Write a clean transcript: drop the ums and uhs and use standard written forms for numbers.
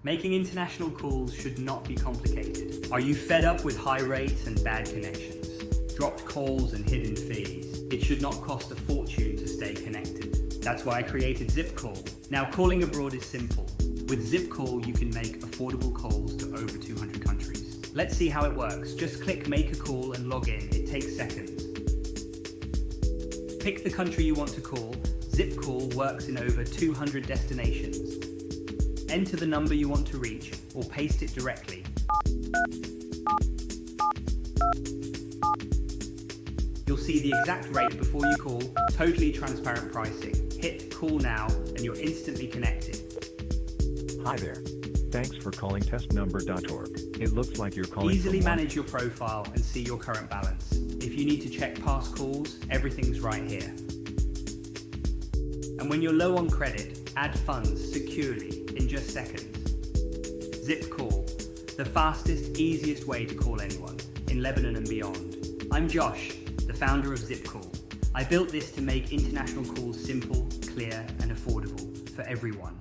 Making international calls should not be complicated. Are you fed up with high rates and bad connections? Dropped calls and hidden fees? It should not cost a fortune to stay connected. That's why I created ZippCall. Now, calling abroad is simple. With ZippCall, you can make affordable calls to over 200 countries. Let's see how it works. Just click Make a Call and log in. It takes seconds. Pick the country you want to call. ZippCall works in over 200 destinations. Enter the number you want to reach or paste it directly. You'll see the exact rate before you call, totally transparent pricing. Hit Call Now and you're instantly connected. Hi there. Thanks for calling testnumber.org. It looks like you're calling Easily from manage your profile and see your current balance. If you need to check past calls, everything's right here. And when you're low on credit, add funds securely in just seconds. ZippCall, the fastest, easiest way to call anyone in Lebanon and beyond. I'm Josh, the founder of ZippCall. I built this to make international calls simple, clear, and affordable for everyone.